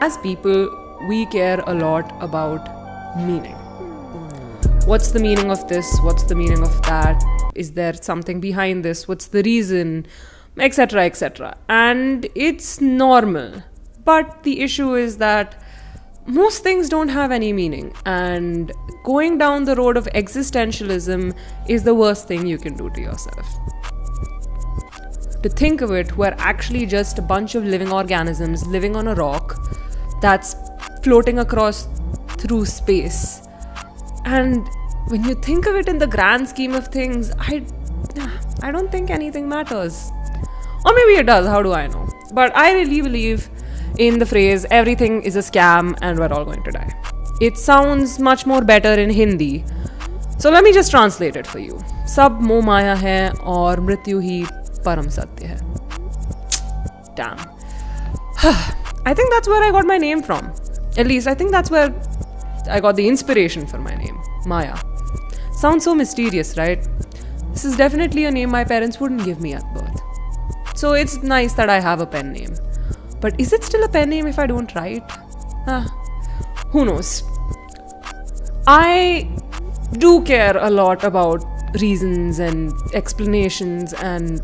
As people, we care a lot about meaning. What's the meaning of this? What's the meaning of that? Is there something behind this? What's the reason? Etc., etc. And it's normal. But the issue is that most things don't have any meaning, and going down the road of existentialism is the worst thing you can do to yourself. To think of it, we're actually just a bunch of living organisms living on a rock that's floating across through space. And when you think of it in the grand scheme of things, I don't think anything matters. Or maybe it does, how do I know? But I really believe in the phrase, everything is a scam and we're all going to die. It sounds much more better in Hindi. So let me just translate it for you. Sab moh maya hai aur mrityu hi param satya hai. Damn. I think that's where I got my name from. At least I think that's where I got the inspiration for my name, Maya. Sounds so mysterious, right? This is definitely a name my parents wouldn't give me at birth. So it's nice that I have a pen name. But is it still a pen name if I don't write? Who knows? I do care a lot about reasons and explanations and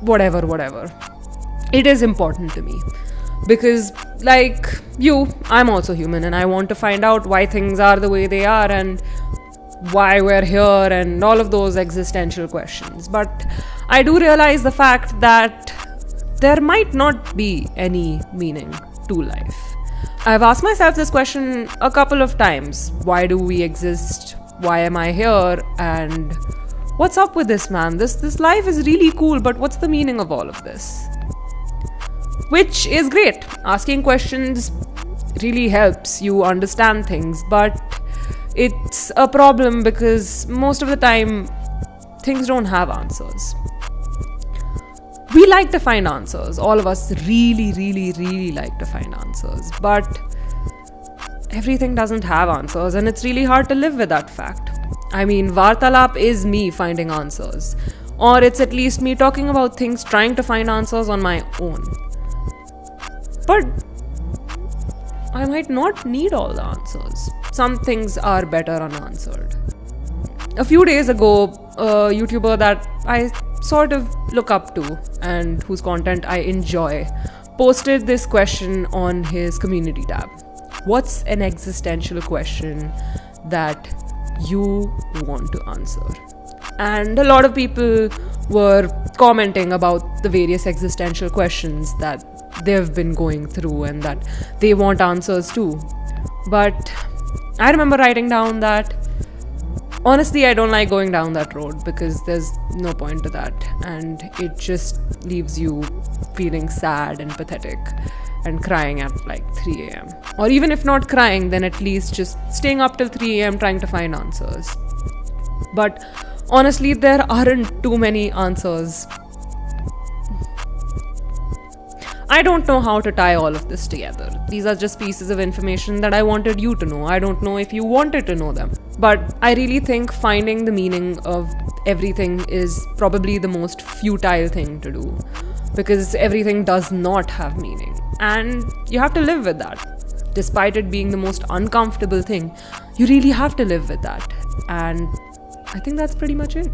whatever. It is important to me. Because, like you, I'm also human and I want to find out why things are the way they are and why we're here and all of those existential questions. But I do realize the fact that there might not be any meaning to life. I've asked myself this question a couple of times. Why do we exist? Why am I here? And what's up with this, man? This life is really cool, but what's the meaning of all of this? Which is great. Asking questions really helps you understand things, but it's a problem because most of the time things don't have answers. We like to find answers. All of us really like to find answers. But everything doesn't have answers, and it's really hard to live with that fact. I mean, Vartalap is me finding answers. Or it's at least me talking about things, trying to find answers on my own. But I might not need all the answers. Some things are better unanswered. A few days ago, a YouTuber that I sort of look up to and whose content I enjoy posted this question on his community tab. What's an existential question that you want to answer? And a lot of people were commenting about the various existential questions that they've been going through and that they want answers to. But I remember writing down that honestly, I don't like going down that road because there's no point to that, and it just leaves you feeling sad and pathetic and crying at like 3 a.m. Or even if not crying, then at least just staying up till 3 a.m. trying to find answers. But honestly, there aren't too many answers. I don't know how to tie all of this together. These are just pieces of information that I wanted you to know. I don't know if you wanted to know them. But I really think finding the meaning of everything is probably the most futile thing to do. Because everything does not have meaning. And you have to live with that. Despite it being the most uncomfortable thing, you really have to live with that. And I think that's pretty much it.